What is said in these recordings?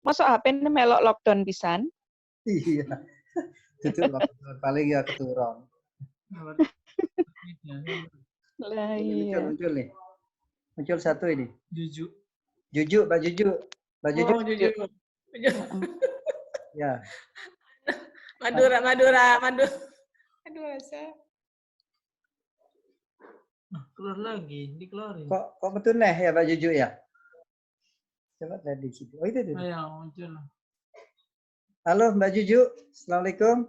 Masuk HP ini melok lockdown pisan. Iya. Itu lockdown paling ya keturun. Lah Muncul, iya. muncul nih. Muncul satu ini. Juju. Juju, Mbak Juju. Mbak Juju. Oh, Juju. Ya. Madura. Aduh, rasa. Nah, keluar lagi, dikeluarin. Kok betul nih ya Mbak Juju ya? Coba lihat di situ. Oh itu. Ayo, muncul. Halo Mbak Juju, Assalamualaikum.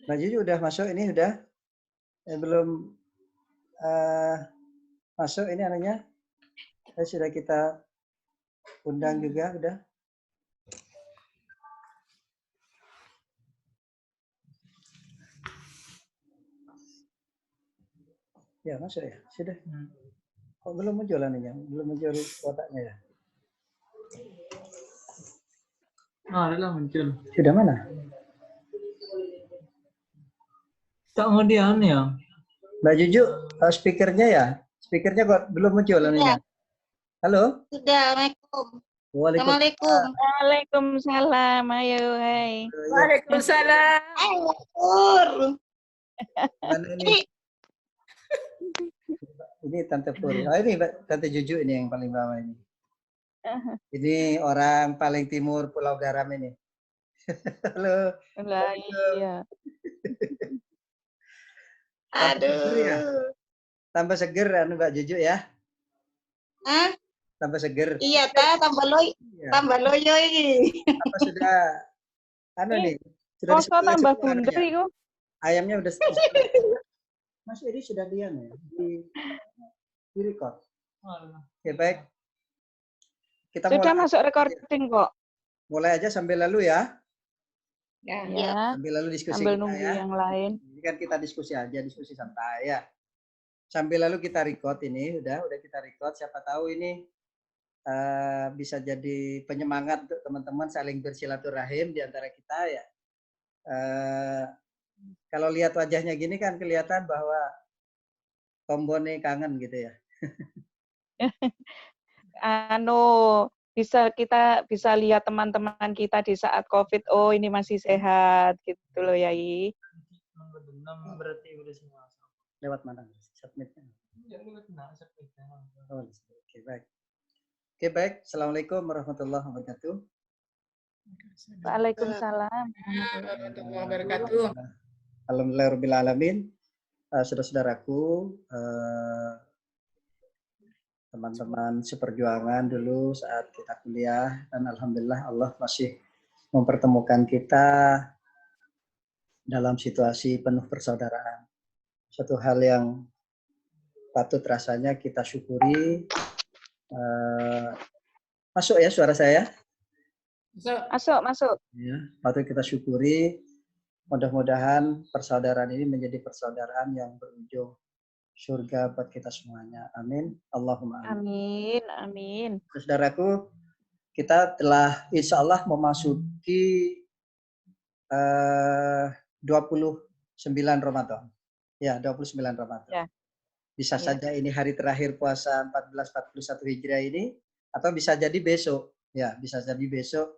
Mbak Juju udah masuk ini udah? Belum masuk ini anaknya? Sudah kita undang juga udah? Ya masuk ya, sudah. Kok belum muncul anaknya? Belum muncul kotaknya ya? Ah, udah muncul. Sudah mana? Tak mau dia ya? Mbak Juju, speakernya ya? Speakernya kok belum muncul anaknya? Halo? Sudah, Assalamualaikum. Waalaikumsalam. Waalaikumsalam. Ayo, hai. Waalaikumsalam. Ayo, Pur. Mana ini? Ini Tante Pur. Oh, ini Tante Juju ini yang paling bawah ini. Ini orang paling timur Pulau Garam ini. Halo. Lah iya. Aduh. Tambah seger Mbak Juju ya? Hah? Tambah seger. Iya, tambah loyo ini. Apa sudah nih? Sudah Kok tambah bundar itu? Ayamnya udah Mas ini sudah diam ya? Di record. Oke, baik. Kita Sudah mulai. masuk recording kok. Mulai aja sambil lalu ya. Ya. Sambil lalu diskusi Sambil kita nunggu ya. yang lain. Ini kan kita diskusi aja, diskusi santai ya. Sambil lalu kita record ini, udah kita record. Siapa tahu ini bisa jadi penyemangat untuk teman-teman saling bersilaturahim di antara kita ya. Kalau lihat wajahnya gini kan kelihatan bahwa Tombone kangen gitu ya. Kita bisa lihat teman-teman kita di saat COVID. Oh, ini masih sehat gitu loh, Yai. Berarti udah semua. Lewat mana? Submitnya. Oh, oke, baik. Oke, baik. Assalamualaikum warahmatullahi wabarakatuh. Waalaikumsalam. Warahmatullahi wabarakatuh. Alhamdulillahirabbil alamin. Saudara-saudaraku, teman-teman seperjuangan dulu saat kita kuliah, dan alhamdulillah Allah masih mempertemukan kita dalam situasi penuh persaudaraan. Satu hal yang patut rasanya kita syukuri. Masuk ya suara saya? Masuk. Ya, patut kita syukuri. Mudah-mudahan persaudaraan ini menjadi persaudaraan yang berujung surga buat kita semuanya. Amin. Allahumma amin. Amin. Saudaraku, kita telah insya Allah memasuki 29 Ramadan. Ya, 29 Ramadan. Ya. Bisa saja ini hari terakhir puasa 1441 Hijriah ini, atau bisa jadi besok. Ya, bisa jadi besok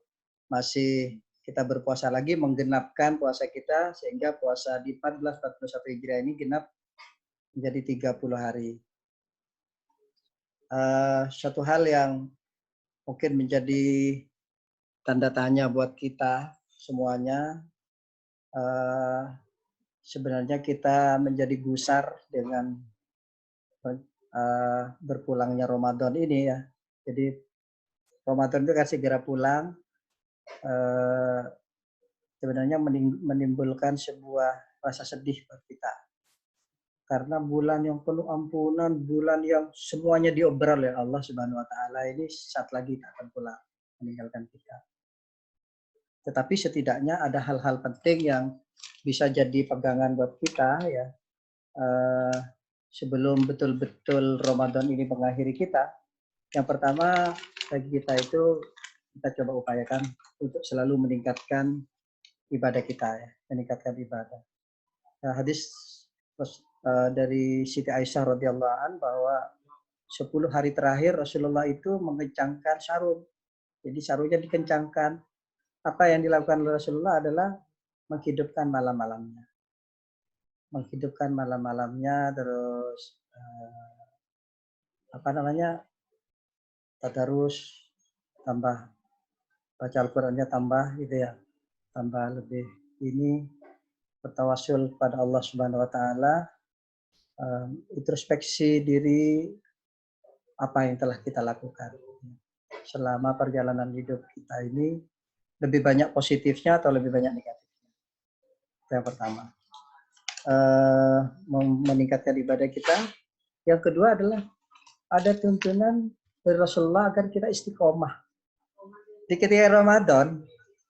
masih kita berpuasa lagi, menggenapkan puasa kita, sehingga puasa di 1441 Hijriah ini genap menjadi 30 hari. Suatu hal yang mungkin menjadi tanda tanya buat kita semuanya, sebenarnya kita menjadi gusar dengan berpulangnya Ramadan ini ya. Jadi Ramadan itu kan segera pulang, sebenarnya menimbulkan sebuah rasa sedih buat kita. Karena bulan yang penuh ampunan, bulan yang semuanya diobrol oleh Allah Subhanahu wa taala ini saat lagi akan pulang meninggalkan kita. Tetapi setidaknya ada hal-hal penting yang bisa jadi pegangan buat kita ya. Sebelum betul-betul Ramadan ini mengakhiri kita, yang pertama bagi kita itu kita coba upayakan untuk selalu meningkatkan ibadah kita ya, meningkatkan ibadah. Hadis dari Siti Aisyah radhiyallahu an bahwa 10 hari terakhir Rasulullah itu mengencangkan sarung. Jadi sarungnya dikencangkan. Apa yang dilakukan oleh Rasulullah adalah menghidupkan malam-malamnya. Menghidupkan malam-malamnya, terus tadarus, tambah baca Al-Qur'annya tambah gitu ya. Tambah lebih ini bertawasul kepada Allah Subhanahu wa taala, introspeksi diri apa yang telah kita lakukan selama perjalanan hidup kita ini, lebih banyak positifnya atau lebih banyak negatifnya. Itu yang pertama. Meningkatkan ibadah kita. Yang kedua adalah ada tuntunan dari Rasulullah agar kita istiqomah. Di ketika Ramadan,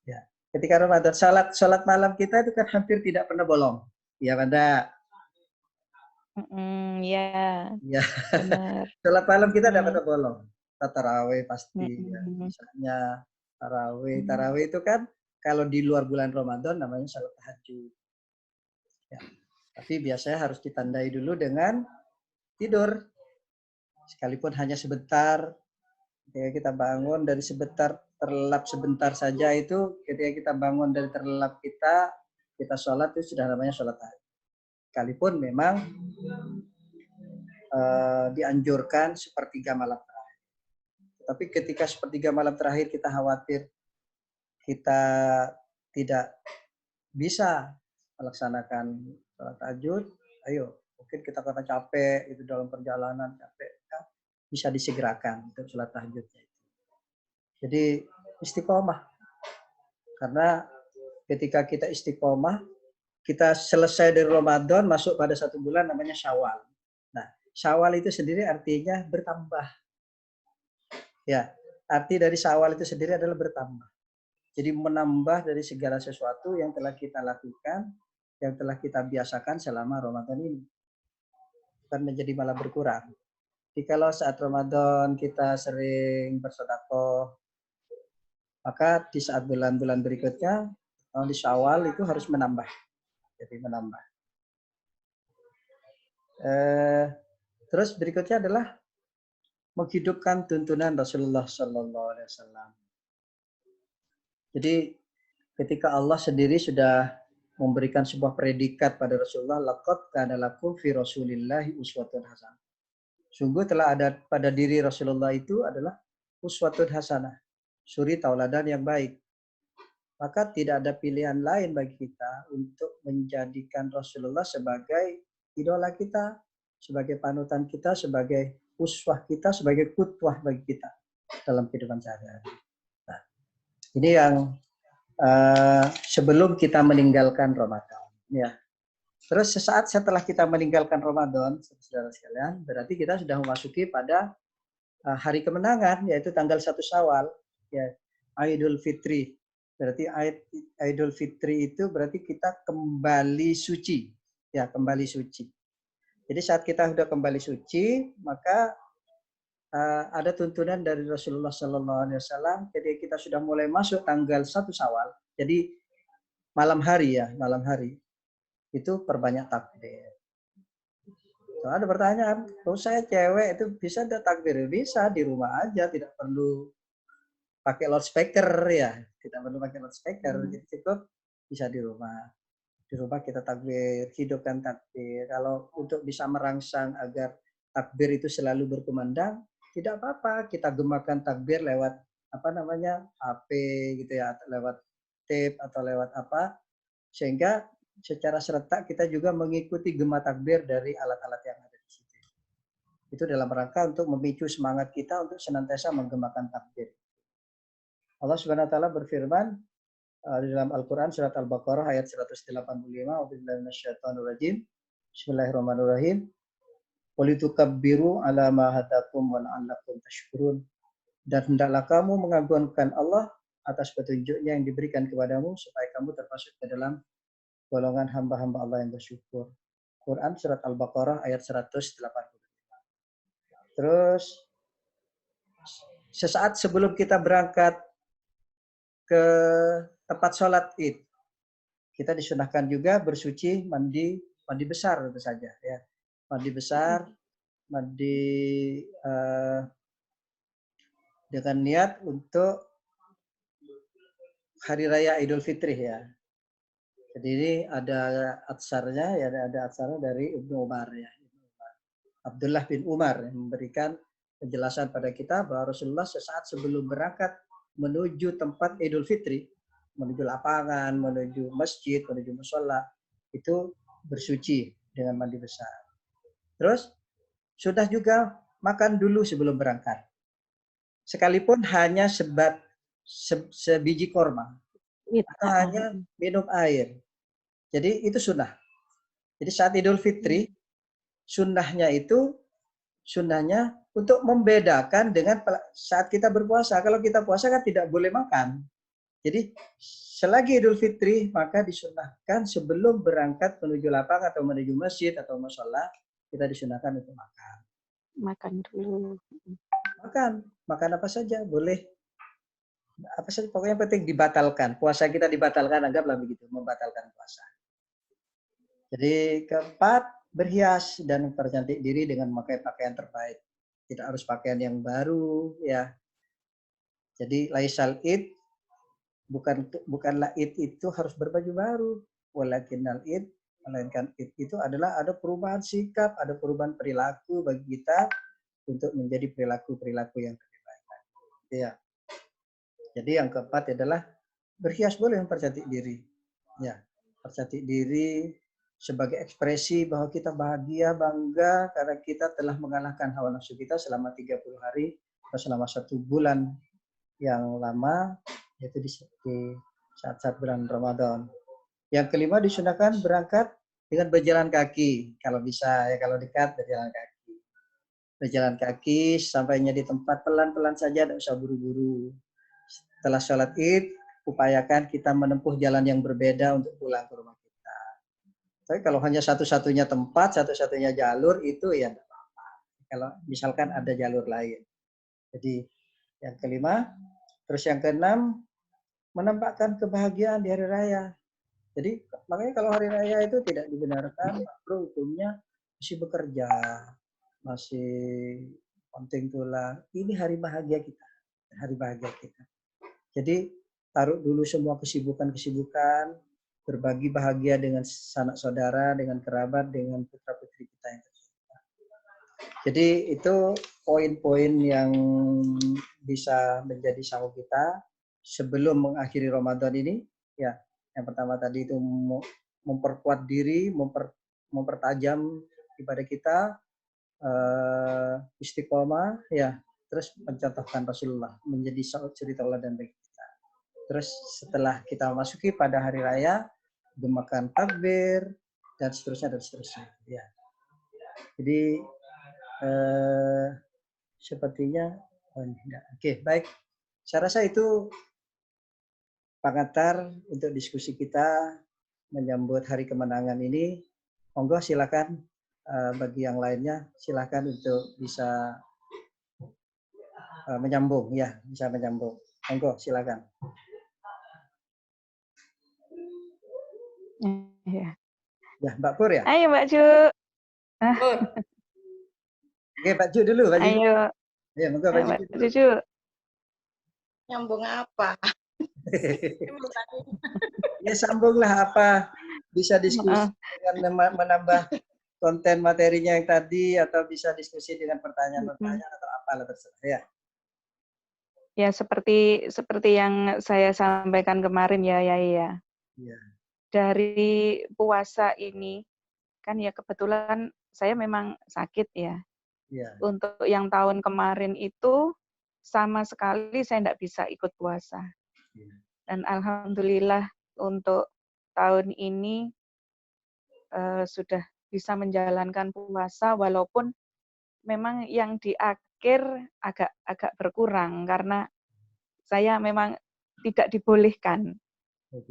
ya, ketika Ramadan salat malam kita itu kan hampir tidak pernah bolong. Ya, Banda. Ya, Ya. benar. Salat malam kita tidak pernah bolong. Tarawih pasti, ya. Misalnya tarawih itu kan kalau di luar bulan Ramadan namanya salat tahajud. Ya. Tapi biasanya harus ditandai dulu dengan tidur. Sekalipun hanya sebentar, ketika kita bangun dari sebentar, terlelap sebentar saja itu, ketika kita bangun dari terlelap kita sholat itu sudah namanya sholat tahajud. Sekalipun memang dianjurkan sepertiga malam terakhir. Tapi ketika sepertiga malam terakhir kita khawatir kita tidak bisa melaksanakan sholat tahajud, ayo mungkin kita karena capek itu dalam perjalanan capek, bisa disegerakan untuk sholat tahajudnya. Jadi istiqomah, karena ketika kita istiqomah, kita selesai dari Ramadan masuk pada satu bulan namanya Syawal. Nah, Syawal itu sendiri artinya bertambah. Ya, arti dari Syawal itu sendiri adalah bertambah. Jadi menambah dari segala sesuatu yang telah kita lakukan, yang telah kita biasakan selama Ramadan ini. Bukan menjadi malah berkurang. Jadi kalau saat Ramadan kita sering bersedekah, maka di saat bulan-bulan berikutnya, di Syawal itu harus menambah. Jadi menambah. Terus berikutnya adalah menghidupkan tuntunan Rasulullah Sallallahu Alaihi Wasallam. Jadi ketika Allah sendiri sudah memberikan sebuah predikat pada Rasulullah, laqad kana lakum fi Rasulillahi uswatun hasanah. Sungguh telah ada pada diri Rasulullah itu adalah uswatun hasanah, suri tauladan yang baik. Maka tidak ada pilihan lain bagi kita untuk menjadikan Rasulullah sebagai idola kita, sebagai panutan kita, sebagai uswah kita, sebagai qudwah bagi kita dalam kehidupan sehari-hari. Nah, ini yang sebelum kita meninggalkan Ramadan. Ya. Terus sesaat setelah kita meninggalkan Ramadan, saudara sekalian, berarti kita sudah memasuki pada hari kemenangan, yaitu tanggal 1 Syawal, ya, Idul Fitri. Berarti Idul Fitri itu berarti kita kembali suci, ya, kembali suci. Jadi saat kita sudah kembali suci, maka ada tuntunan dari Rasulullah Sallallahu Alaihi Wasallam. Jadi kita sudah mulai masuk tanggal 1 Syawal. Jadi malam hari itu perbanyak takbir. So, ada pertanyaan, kalau saya cewek itu bisa ada takbir? Bisa, di rumah aja, tidak perlu pakai loudspeaker ya, tidak perlu pakai loudspeaker, jadi cukup bisa di rumah. Di rumah kita takbir, hidupkan takbir. Kalau untuk bisa merangsang agar takbir itu selalu berkumandang, tidak apa-apa, kita gemakan takbir lewat HP gitu ya, lewat tape atau lewat apa, sehingga secara serentak kita juga mengikuti gema takbir dari alat-alat yang ada di situ. Itu dalam rangka untuk memicu semangat kita untuk senantiasa menggemakan takbir. Allah Subhanahu wa taala berfirman di dalam Al-Qur'an surat Al-Baqarah ayat 185, Wabillahi minasyaitonir rajim. Bismillahirrahmanirrahim. Walitukabbiru ala ma hadakum wa la'allakum tashkurun. Dan hendaklah kamu mengagungkan Allah atas petunjuknya yang diberikan kepadamu supaya kamu termasuk ke dalam golongan hamba-hamba Allah yang bersyukur. Quran surat Al-Baqarah ayat 185. Terus sesaat sebelum kita berangkat ke tempat sholat Id, kita disunahkan juga bersuci, mandi mandi besar tentu saja ya. Mandi besar, mandi dengan niat untuk hari raya Idul Fitri ya. Jadi ini ada atsarnya ya, ada atsarnya dari Ibnu Umar ya. Abdullah bin Umar yang memberikan penjelasan pada kita bahwa Rasulullah sesaat sebelum berangkat menuju tempat Idul Fitri, menuju lapangan, menuju masjid, menuju musola, itu bersuci dengan mandi besar. Terus sudah juga makan dulu sebelum berangkat. Sekalipun hanya sebiji korma atau hanya minum air. Jadi itu sunnah. Jadi saat Idul Fitri, sunnahnya untuk membedakan dengan saat kita berpuasa. Kalau kita puasa kan tidak boleh makan. Jadi selagi Idul Fitri maka disunnahkan sebelum berangkat menuju lapangan atau menuju masjid atau musola, kita disunnahkan untuk makan. Makan dulu. Makan apa saja boleh. Apa saja pokoknya penting dibatalkan. Puasa kita dibatalkan, anggaplah begitu, membatalkan puasa. Jadi keempat, berhias dan percantik diri dengan memakai pakaian terbaik. Tidak harus pakaian yang baru ya. Jadi laisal id, bukanlah id itu harus berbaju baru. Walakinnal id, melainkan id itu adalah ada perubahan sikap, ada perubahan perilaku bagi kita untuk menjadi perilaku yang lebih baik. Ya. Jadi yang keempat adalah berhias boleh mempercantik diri. Ya, percantik diri sebagai ekspresi bahwa kita bahagia, bangga karena kita telah mengalahkan hawa nafsu kita selama 30 hari atau selama 1 bulan yang lama, yaitu di saat-saat bulan Ramadan. Yang kelima disunahkan berangkat dengan berjalan kaki. Kalau bisa, ya kalau dekat berjalan kaki. Berjalan kaki sampainya di tempat pelan-pelan saja, tidak usah buru-buru. Setelah sholat id, upayakan kita menempuh jalan yang berbeda untuk pulang ke rumah kita. Tapi kalau hanya satu-satunya tempat, satu-satunya jalur, itu ya tidak apa-apa. Kalau misalkan ada jalur lain. Jadi yang kelima. Terus yang keenam, menampakkan kebahagiaan di hari raya. Jadi makanya kalau hari raya itu tidak dibenarkan, bro, hukumnya masih bekerja, masih penting tulang. Ini hari bahagia kita. Hari bahagia kita. Jadi taruh dulu semua kesibukan-kesibukan, berbagi bahagia dengan sanak saudara, dengan kerabat, dengan putra-putri kita yang tercinta. Jadi itu poin-poin yang bisa menjadi sahur kita sebelum mengakhiri Ramadan ini. Ya, yang pertama tadi itu memperkuat diri, mempertajam ibadah kita, istiqomah, ya. Terus mencontohkan Rasulullah menjadi suri tauladan bagi kita. Terus setelah kita masuki pada hari raya, gemakan takbir dan seterusnya. Ya. Jadi sepertinya, oke, baik. Saya rasa itu pengantar untuk diskusi kita menyambut hari kemenangan ini. Monggo silakan bagi yang lainnya silakan untuk bisa menyambung ya, bisa menyambung. Monggo silakan. Ya. Ya, Mbak Pur ya? Ayo Mbak Ju. Oke, Mbak Ju dulu, Mbak Ju. Ayo. Ya, monggo Mbak Ju. Ju. Nyambung apa? Ya, sambunglah apa bisa diskusi dengan menambah konten materinya yang tadi atau bisa diskusi dengan pertanyaan-pertanyaan atau apalah terserah ya. Ya, seperti yang saya sampaikan kemarin ya, ya. Dari puasa ini, kan ya kebetulan saya memang sakit ya. Untuk yang tahun kemarin itu, sama sekali saya tidak bisa ikut puasa. Dan alhamdulillah untuk tahun ini sudah bisa menjalankan puasa, walaupun memang yang di akhir agak berkurang karena saya memang tidak dibolehkan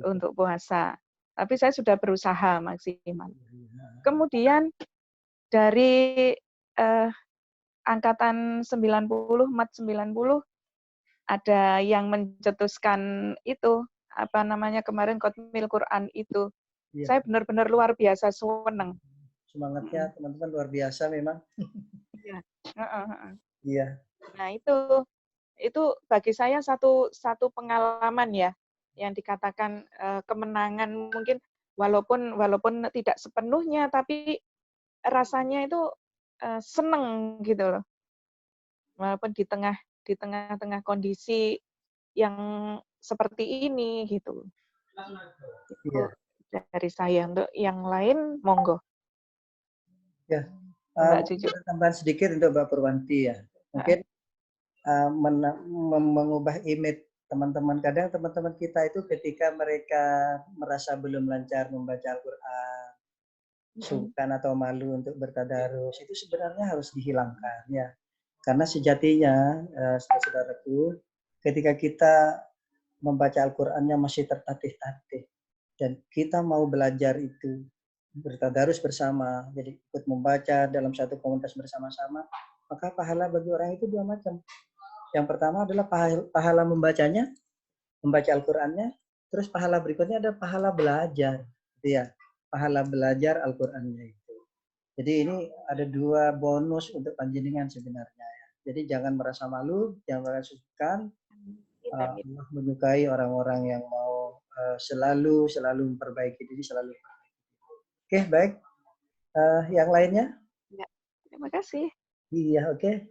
untuk puasa. Tapi saya sudah berusaha maksimal. Kemudian dari angkatan 90, mat 90, ada yang mencetuskan itu, kemarin Khatmil Quran itu. Iya. Saya benar-benar luar biasa seneng. Semangatnya teman-teman luar biasa memang. Iya. Heeh, heeh. Iya. Nah, itu bagi saya satu pengalaman ya, yang dikatakan kemenangan mungkin walaupun tidak sepenuhnya, tapi rasanya itu seneng gitu loh. Walaupun di tengah-tengah kondisi yang seperti ini gitu. Itu Iya. dari saya. Untuk yang lain monggo. Ya. Mbak Mungkin Cucu. ada tambahan sedikit untuk Mbak Purwanti ya. Mungkin mengubah image teman-teman. Kadang teman-teman kita itu ketika mereka merasa belum lancar membaca Al-Quran, sungkan atau malu untuk bertadarus, itu sebenarnya harus dihilangkan ya. Karena sejatinya, saudara-saudaraku, ketika kita membaca Al-Qurannya masih tertatih-tatih, dan kita mau belajar itu bertadarus bersama, jadi ikut membaca dalam satu komunitas bersama-sama, maka pahala bagi orang itu dua macam. Yang pertama adalah pahala membacanya, membaca Al-Qur'annya, terus pahala berikutnya ada pahala belajar, gitu ya. Pahala belajar Al-Qur'annya itu. Jadi ini ada dua bonus untuk panjenengan sebenarnya ya. Jadi jangan merasa malu, jangan merasa sungkan. Allah menyukai orang-orang yang mau selalu memperbaiki diri, selalu. Oke, baik. Yang lainnya? Ya, terima kasih. Iya, oke.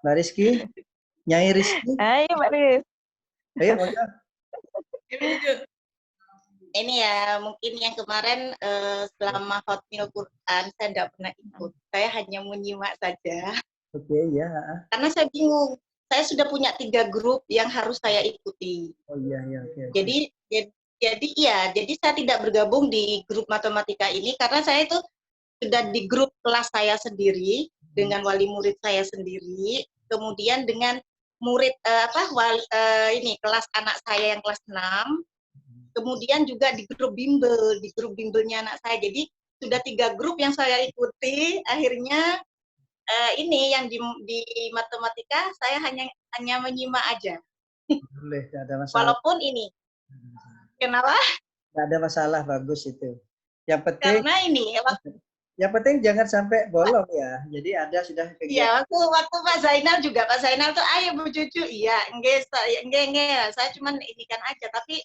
Mbak Rizky, Nyai Rizky. Ayo Mbak Riz. Ayo, monggo. Ini ya, mungkin yang kemarin selama Hotmail Quran saya tidak pernah ikut. Saya hanya menyimak saja. Oke, ya. Karena saya bingung. Saya sudah punya 3 grup yang harus saya ikuti. Oh iya, oke. Jadi saya tidak bergabung di grup matematika ini karena saya itu sudah di grup kelas saya sendiri dengan wali murid saya sendiri, kemudian dengan murid kelas anak saya yang kelas 6, kemudian juga di grup bimbelnya anak saya. Jadi sudah 3 grup yang saya ikuti. Akhirnya ini yang di matematika saya hanya menyimak aja. Boleh, tidak ada masalah. Walaupun ini, kenapa? Tidak ada masalah, bagus itu. Yang penting, Karena ini, jangan sampai bolong ya. Jadi ada sudah kegiatan. iya, waktu Pak Zainal juga, Pak Zainal tuh, ayo Bu Cucu, iya, enggak, saya cuman indikan aja, tapi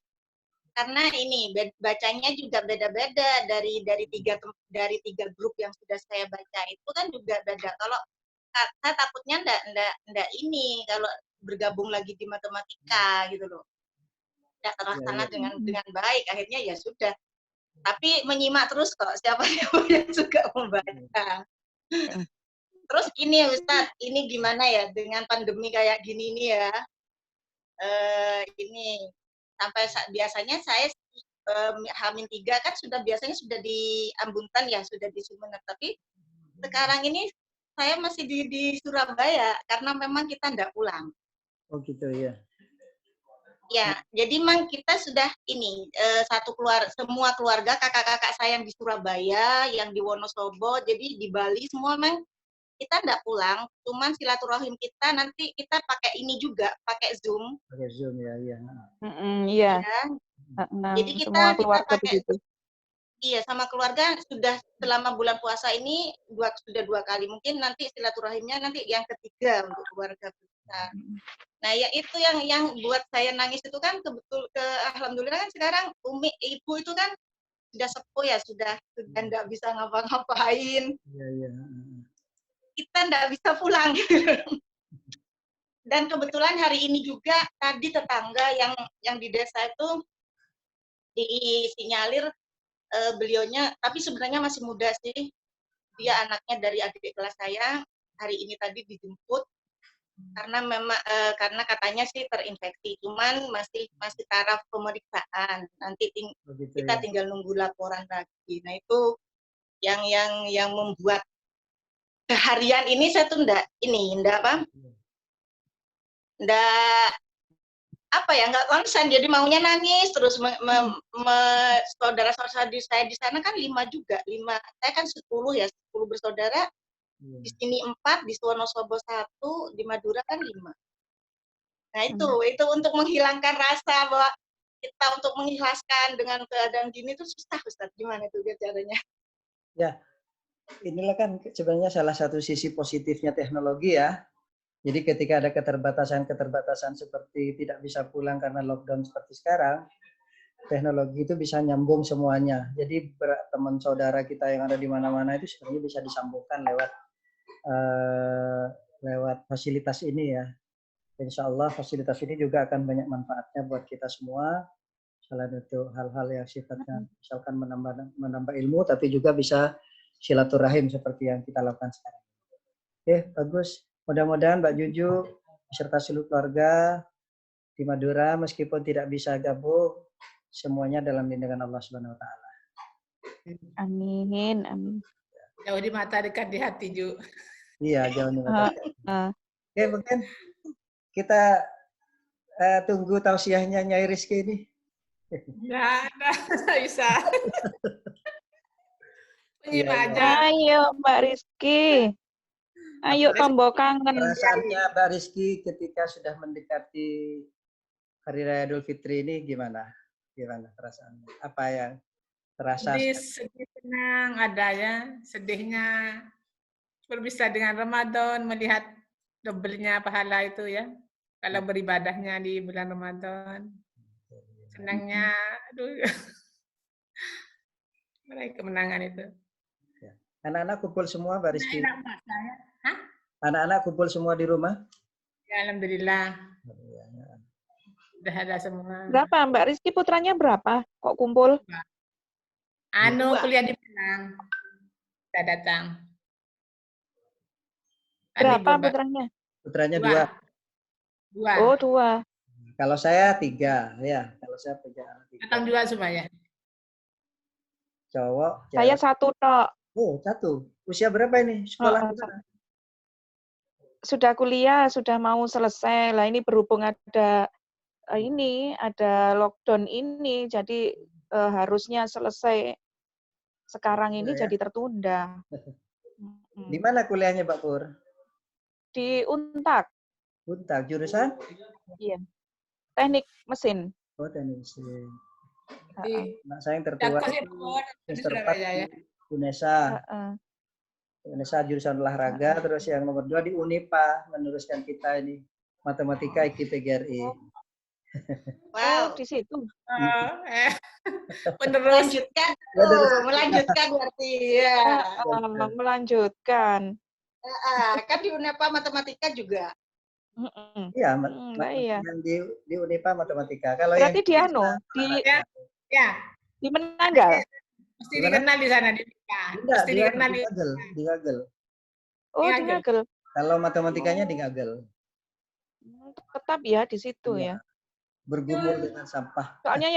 karena ini bacanya juga beda-beda dari tiga grup yang sudah saya baca itu kan juga beda. Kalau saya takutnya enggak ini kalau bergabung lagi di matematika gitu loh, tidak terlaksana dengan baik. Akhirnya ya sudah. Tapi menyimak terus kok siapa yang suka membaca. Terus ini Ustadz, ini gimana ya dengan pandemi kayak gini nih ya? Ini sampai biasanya saya H-3 kan biasanya sudah di Ambuntan ya, sudah di Sumeneb. Tapi sekarang ini saya masih di Surabaya karena memang kita enggak pulang. Oh gitu ya. Ya, jadi memang kita sudah ini semua keluarga kakak-kakak saya yang di Surabaya, yang di Wonosobo, jadi di Bali semua memang kita enggak pulang, cuman silaturahim kita nanti kita pakai ini juga, pakai Zoom. Pakai Zoom ya, iya. Iya. Jadi semua kita keluarga pakai begitu. Iya, sama keluarga sudah selama bulan puasa ini sudah 2 kali. Mungkin nanti silaturahimnya nanti yang ketiga untuk keluarga besar. Nah, ya itu yang buat saya nangis itu kan alhamdulillah kan sekarang ibu itu kan sudah sepuh ya, sudah enggak bisa ngapa-ngapain. Iya. Kita enggak bisa pulang. Dan kebetulan hari ini juga tadi tetangga yang di desa itu disinyalir beliaunya, tapi sebenarnya masih muda sih. Dia anaknya dari adik kelas saya. Hari ini tadi dijemput karena memang karena katanya sih terinfeksi, cuman masih taraf pemeriksaan. Nanti kita tinggal nunggu laporan lagi. Nah itu yang membuat harian ini saya tuh enggak nggak konsen, jadi maunya nangis terus. Saudara-saudara saya di sana kan 5 juga, saya kan 10 bersaudara. Di sini 4, di Wonosobo 1, di Madura kan 5. Nah itu untuk menghilangkan rasa bahwa kita untuk mengikhlaskan dengan keadaan gini tuh susah, Ustaz. Gimana tuh caranya? Ya, inilah kan sebenarnya salah satu sisi positifnya teknologi ya. Jadi ketika ada keterbatasan-keterbatasan seperti tidak bisa pulang karena lockdown seperti sekarang, teknologi itu bisa nyambung semuanya. Jadi teman saudara kita yang ada di mana-mana itu sebenarnya bisa disambungkan lewat fasilitas ini ya. Insya Allah fasilitas ini juga akan banyak manfaatnya buat kita semua. Selain itu hal-hal yang sifatnya misalkan menambah ilmu, tapi juga bisa silaturahim seperti yang kita lakukan sekarang. Oke, bagus. Mudah-mudahan Mbak Juju beserta seluruh keluarga di Madura meskipun tidak bisa gabung, semuanya dalam lindungan Allah Subhanahu wa taala. Amin, amin. Jauh di mata, dekat di hati, Ju. Iya, jauh nih. Oke, mungkin kita tunggu tausiahnya Nyai Rizky ini. Nggak bisa. Penyimak Iya, aja. Ayo Mbak Rizky. Ayo tombol kangen. Perasaannya Mbak Rizky ketika sudah mendekati Hari Raya Idul Fitri ini gimana? Gimana perasaannya? Apa yang terasa? Sedih, senang, ada ya. Sedihnya berpisah dengan Ramadan, melihat dobelnya pahala itu ya. Kalau beribadahnya di bulan Ramadan. Senangnya, aduh. Meraih kemenangan itu. Anak-anak kumpul semua Mbak Rizky? Hah? Anak-anak kumpul semua di rumah? Ya, alhamdulillah. Udah ada semua. Berapa Mbak Rizky, putranya berapa? Kok kumpul? Kuliah di Penang. Udah datang. Berapa putranya? Putranya 2. Oh, 2. Kalau saya 3, ya. Kalau saya 3. Datang 2 semua ya? Cowok. Saya 1 tok. Oh, 1. Usia berapa ini? Sekolah mana? Sudah kuliah, sudah mau selesai. Lah ini berhubung ada lockdown ini, jadi harusnya selesai sekarang ini jadi tertunda. Di mana kuliahnya Pak Pur? Di Untak. Untak, jurusan? Iya. Teknik mesin. Oh, teknik mesin. Nah, saya yang tertua semester 4 di UNESA. UNESA jurusan olahraga, terus yang nomor 2 di UNIPA, meneruskan kita ini matematika IKIP GRI. Wow, di situ. Melanjutkan berarti ya. Melanjutkan. Kan di UNEPA matematika juga. Iya, yang di UNIPA matematika. Kalau berarti yang di Menanggal. Mesti dikenal di sana di Mesti dikenal di Ngagel. Oh, di Ngagel. Kalau matematikanya di Ngagel. Tetap ya di situ ya. Bergumul dengan sampah. Soalnya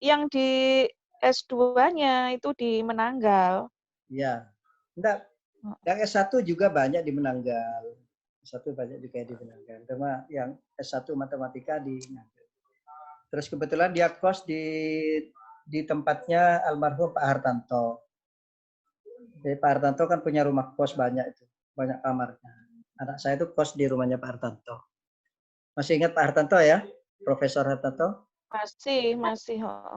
yang di S2-nya itu di Menanggal. Iya. Enggak. Yang S1 juga banyak di Menanggal. S1 banyak juga di Menanggal. Cuma yang S1 matematika di Ngagel. Terus kebetulan dia kos di tempatnya almarhum Pak Hartanto. Jadi Pak Hartanto kan punya rumah kos banyak itu. Banyak kamarnya. Anak saya itu kos di rumahnya Pak Hartanto. Masih ingat Pak Hartanto ya? Profesor Hartanto? Masih.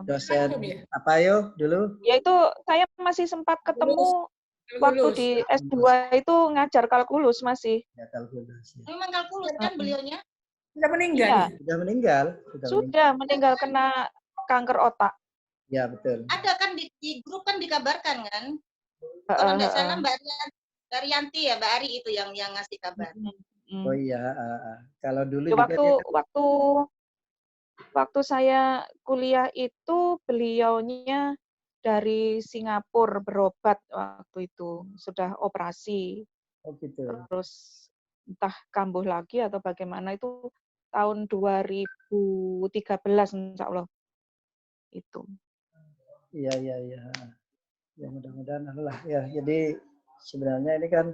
Dosen apa yo dulu? Ya itu saya masih sempat ketemu waktu di S2 itu ngajar kalkulus masih. Ya, kalkulus. Ya. Memang kalkulus kan beliaunya? Sudah meninggal. Iya. Sudah meninggal Kena kanker otak. Ya, betul. Ada kan di grup kan dikabarkan kan? Kalau nggak salah Mbak Rianti ya, Mbak Ari itu yang ngasih kabar. Oh iya, kalau dulu ya, waktu saya kuliah itu beliaunya dari Singapura berobat waktu itu, sudah operasi. Oh gitu. Terus entah kambuh lagi atau bagaimana, itu tahun 2013 insya Allah. Itu. Iya. Ya mudah-mudahan Allah ya. Jadi sebenarnya ini kan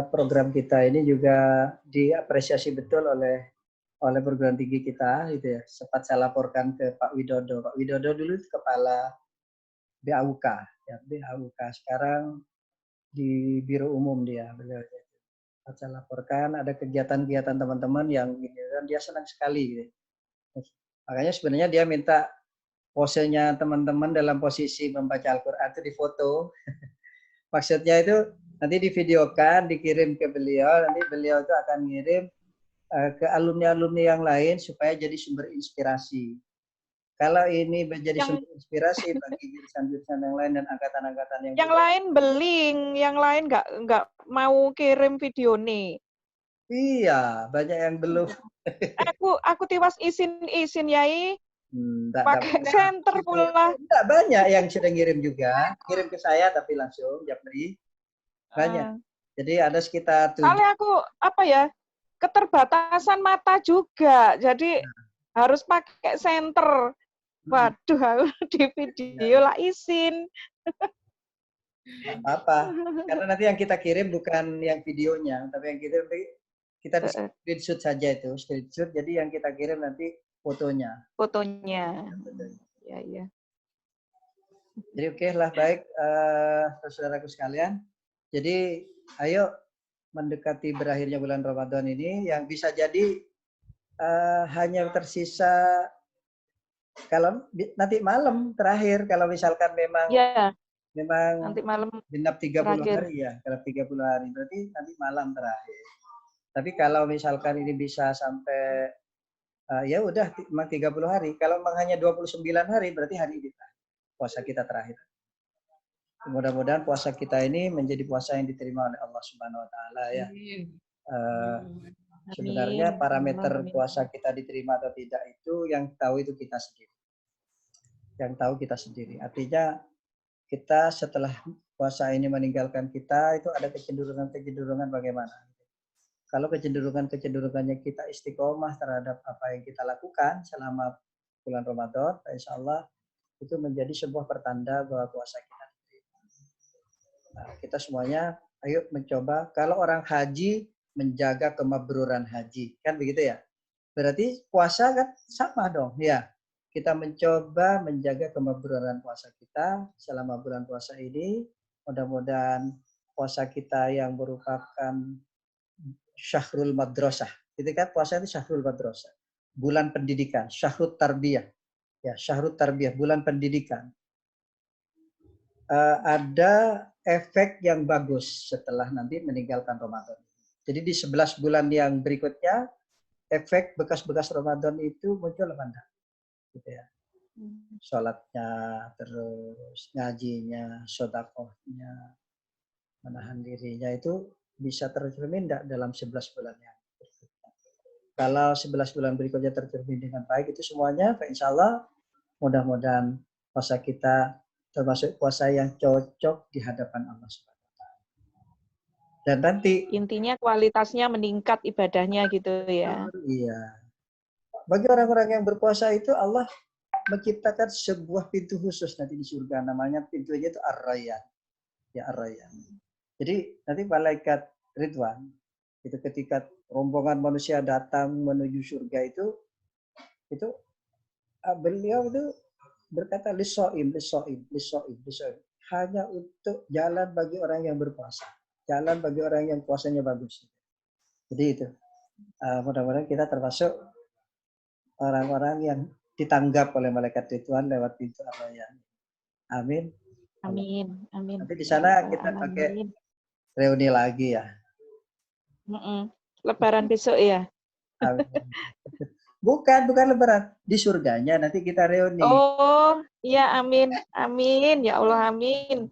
program kita ini juga diapresiasi betul oleh perguruan tinggi kita gitu ya. Sempat saya laporkan ke Pak Widodo. Pak Widodo dulu kepala BAUK ya, BAUK sekarang di Biro Umum dia. Saya laporkan ada kegiatan-kegiatan teman-teman yang ini dan dia senang sekali gitu. Makanya sebenarnya dia minta posenya teman-teman dalam posisi membaca Al-Quran itu difoto. Maksudnya itu nanti divideokan, dikirim ke beliau, nanti beliau itu akan ngirim ke alumni-alumni yang lain supaya jadi sumber inspirasi. Kalau ini menjadi sumber inspirasi bagi jurusan-jurusan yang lain dan angkatan-angkatan yang lain beling, yang lain nggak mau kirim video nih. Iya, banyak yang belum. Aku tiwas izin Yai. Pakai center pula. Enggak, banyak yang sudah ngirim juga. Kirim ke saya tapi langsung, Japri. Banyak. Jadi ada sekitar 7. Soalnya aku, keterbatasan mata juga. Jadi harus pakai center. Waduh, aku di video lah izin. Apa? Karena nanti yang kita kirim bukan yang videonya, tapi yang kita screenshot saja itu. Screenshot, jadi yang kita kirim nanti fotonya. Fotonya. Ya, ya. Jadi oke lah, baik saudaraku sekalian. Jadi ayo mendekati berakhirnya bulan Ramadan ini yang bisa jadi hanya tersisa kalau nanti malam terakhir, kalau misalkan memang nanti malam genap 30 hari ya, genap 30 hari berarti nanti malam terakhir. Tapi kalau misalkan ini bisa sampai ya udah memang 30 hari. Kalau memang hanya 29 hari berarti hari ini puasa kita terakhir. Mudah-mudahan puasa kita ini menjadi puasa yang diterima oleh Allah Subhanahu wa taala ya. Sebenarnya parameter puasa kita diterima atau tidak itu yang tahu itu kita sendiri. Yang tahu kita sendiri. Artinya kita setelah puasa ini meninggalkan kita itu ada kecenderungan-kecenderungan bagaimana. Kalau kecenderungannya kita istiqomah terhadap apa yang kita lakukan selama bulan Ramadan, insya Allah itu menjadi sebuah pertanda bahwa puasa kita diterima. Nah, kita semuanya ayo mencoba. Kalau orang haji menjaga kemabruran haji, kan begitu ya? Berarti puasa kan sama dong, ya. Kita mencoba menjaga kemabruran puasa kita selama bulan puasa ini. Mudah-mudahan puasa kita yang merupakan syahrul madrasah. Itu kan puasa itu syahrul madrasah. Bulan pendidikan, syahrul tarbiyah. Ya, syahrul tarbiyah, bulan pendidikan. Ada efek yang bagus setelah nanti meninggalkan Ramadan. Jadi di 11 bulan yang berikutnya, efek bekas-bekas Ramadan itu muncul apa enggak? Gitu ya. Sholatnya, terus ngajinya, sedekahnya, menahan dirinya itu bisa tercermin enggak dalam 11 bulan yang berikutnya. Kalau 11 bulan berikutnya tercermin dengan baik itu semuanya, insya Allah mudah-mudahan puasa kita termasuk puasa yang cocok di hadapan Allah SWT. Dan nanti intinya kualitasnya meningkat ibadahnya gitu ya. Iya. Bagi orang-orang yang berpuasa itu Allah menciptakan sebuah pintu khusus nanti di surga, namanya pintunya itu Ar-Rayyan. Ya, Ar-Rayyan. Jadi nanti malaikat Ridwan itu ketika rombongan manusia datang menuju surga itu beliau itu berkata lisoim hanya untuk jalan bagi orang yang berpuasa, jalan bagi orang yang puasanya bagus. Jadi itu mudah-mudahan kita termasuk orang-orang yang ditanggap oleh malaikat Ridwan lewat pintu Ar-Rayyan. Amin. Amin. Amin. Nanti di sana kita pakai reuni lagi ya. Lebaran besok ya. Amin. Bukan lebaran. Di surganya nanti kita reuni. Oh, iya amin. Amin. Ya Allah amin.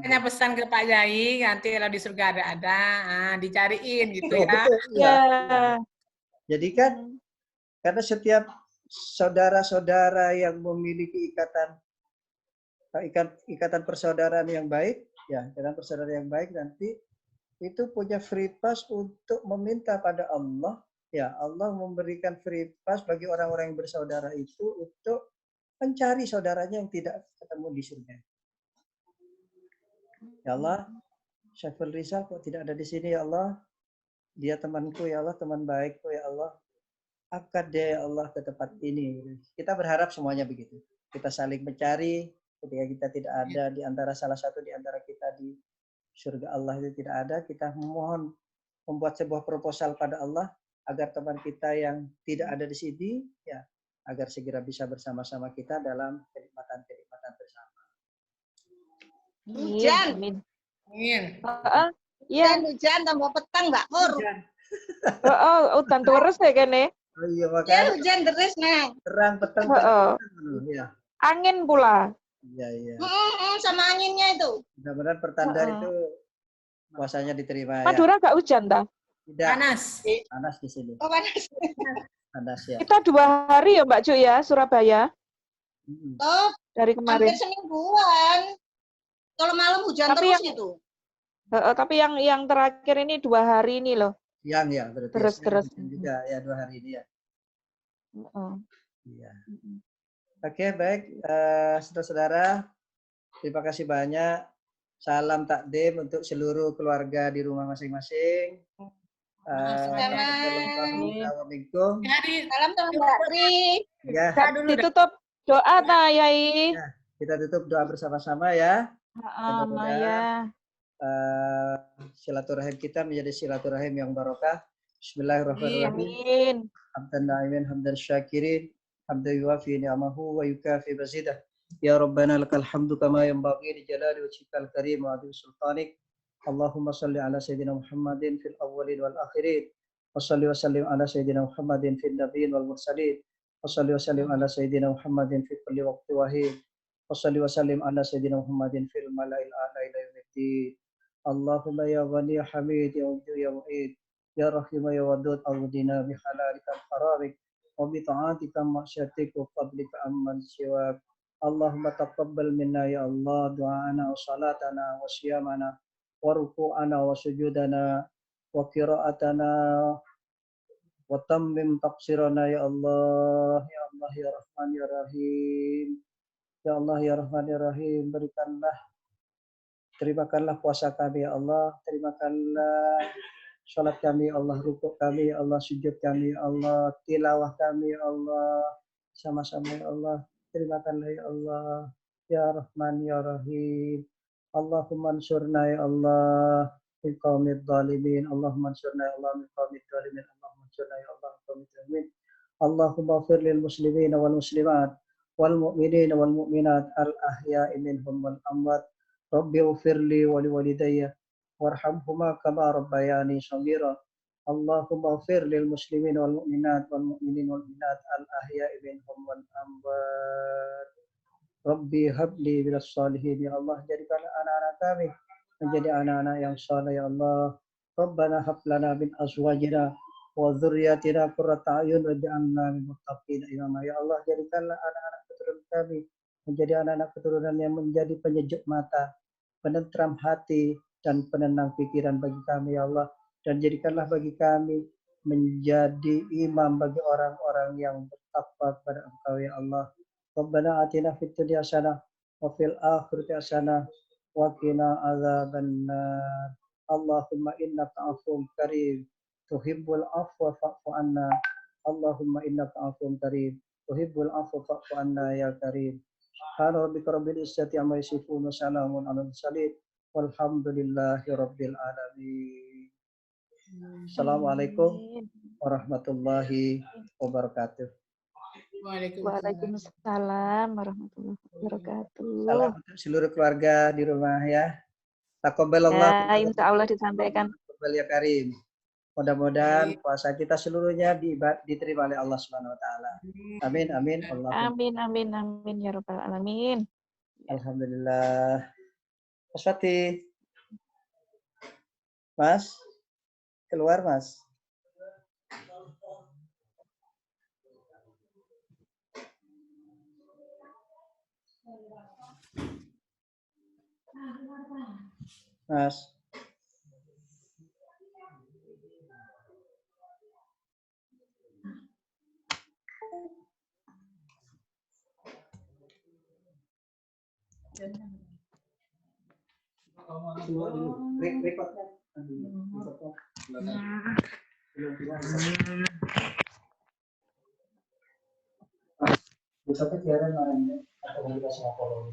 Hanya pesan ke Pak Yai, nanti kalau di surga ada, dicariin gitu ya. Betul, ya. Jadi kan, karena setiap saudara-saudara yang memiliki ikatan persaudaraan yang baik, ya, ikatan persaudaraan yang baik nanti itu punya free pass untuk meminta pada Allah. Ya, Allah memberikan free pass bagi orang-orang yang bersaudara itu untuk mencari saudaranya yang tidak ketemu di surga. Ya Allah, Syaiful Rizal kok tidak ada di sini ya Allah. Dia temanku ya Allah, teman baikku ya Allah. Angkat dia ya Allah ke tempat ini. Kita berharap semuanya begitu. Kita saling mencari ketika kita tidak ada di antara salah satu di antara kita di surga Allah itu tidak ada, kita memohon membuat sebuah proposal pada Allah agar teman kita yang tidak ada di sini ya agar segera bisa bersama-sama kita dalam kenikmatan-kenikmatan bersama. Hujan. Amin. Amin. Iya. Hujan tambah petang, Mbak Pur. Udan terus ya kene. Oh iya, Ya, makanya hujan terus, Nang. terang petang. Ya. Angin pula. Iya. Sama anginnya itu. Mudah-mudahan pertanda itu puasanya diterima ya. Madura nggak hujan dah? Tidak. Panas. Panas di sini. Oh, panas. Panas ya. Kita 2 hari ya Mbak Cu ya, Surabaya. Oh, Dari kemarin. hampir semingguan. Kalau malam hujan Tapi terus itu. Tapi yang terakhir ini 2 hari ini loh. Siang ya, berarti Terus. juga ya 2 hari ini ya. Iya. Mm-mm. Oke, baik. Saudara-saudara, terima kasih banyak. Salam takdim untuk seluruh keluarga di rumah masing-masing. Assalamualaikum. Salam sama Mbak Tri. Ya. Ditutup doa ta Yai. Ya, kita tutup doa bersama-sama ya. Maya. Silaturahim kita menjadi silaturahim yang barokah. Bismillahirrahmanirrahim. Amin. Hamdan na'imin, hamdan syakirin, hamdan yuwafi ni'amahu wa yukafi mazidah. Ya Rabbana lakal hamdu kama yanbaghi li jalali wajhikal karim wa 'azimi sultanik. Allahumma salli ala sayyidina Muhammadin fil awwalin wal akhirin. Wa salli wa sallim ala sayyidina Muhammadin fil nabiyyin wal mursalin. Wa salli wa sallim ala sayyidina Muhammadin fi kulli waqti wa hin. Wa salli wa sallim ala sayyidina Muhammadin fil mala'il a'la ila yaumiddin. Allahumma ya ghani ya hamid ya wajud ya mu'id. Ya Rahim ya Wadud awdina bi halalika al-haramik wa bi ta'atika ma'syatik wa fadlika amman siwak. Allahumma taqabbal minna ya Allah du'ana wa salatana wa siyamana wa ruku'ana wa sujudana wa qira'atana wa tammim taqsirana ya Allah ya Rahman ya Rahim. Ya Allah ya Rahman ya Rahim, terimakanlah puasa kami ya Allah, terimakanlah salat kami ya Allah, rukuk kami ya Allah, sujud kami ya Allah, tilawah kami ya Allah, sama-sama ya Allah, terimakanlah ya Allah, ya Rahman ya Rahim. Allahumma ansurna ya Allah min qaumid zalimin, Allahumma ansurna ya Allah min qaumid zalimin, Allahumma ansurna ya Allah min qaumid zalimin. Allahumma ighfir lil muslimina wal muslimat wal mu'minina wal mu'minat al ahya'i minhum wal amwat. Rabbi ighfirli wa liwalidayya warhamhuma kama rabbayani shaghira. Allahumma ighfir lil muslimin wal mu'minat wal mu'minin wal mu'minat al ahya'i minhum wal amwat. Rabbi habli minas salihin, ya Allah, jadikanlah anak-anak kami menjadi anak-anak yang saleh ya Allah. Rabbana hab lana min azwajina wa dzurriyyatina qurrata a'yun waj'alna lil muttaqina imama. Ya Allah, jadikanlah anak-anak keturunan kami menjadi anak-anak keturunan yang menjadi penyejuk mata, penentram hati, dan penenang pikiran bagi kami ya Allah. Dan jadikanlah bagi kami menjadi imam bagi orang-orang yang bertakwa kepada Engkau ya Allah. Rabbana atina fid dunya hasanah wa fil akhirati hasanah wa qina adzabannar. Allahumma innaka afuwwun karim tuhibbul afwa fa'fu anna. Allahumma innaka afuwwun karim tuhibbul afwa fa'fu anna ya karim. Subhana rabbika rabbil izzati amma yasifun wa salamun alal mursalin walhamdulillahi rabbil alamin. Assalamualaikum warahmatullahi wabarakatuh. Waalaikumsalam warahmatullahi wabarakatuh. Salam untuk seluruh keluarga di rumah ya. Taqabbalallah. Ya, insya Allah disampaikan. Taqabbal ya karim. Mudah-mudahan puasa kita seluruhnya diterima oleh Allah Subhanahu wa taala. Amin amin. Amin amin amin ya rabbal alamin. Alhamdulillah. Mas Fatih. Mas, keluar Mas. Mas. Keluar dulu. Rekodnya. Besoknya tiada marahnya atau kita semua follow.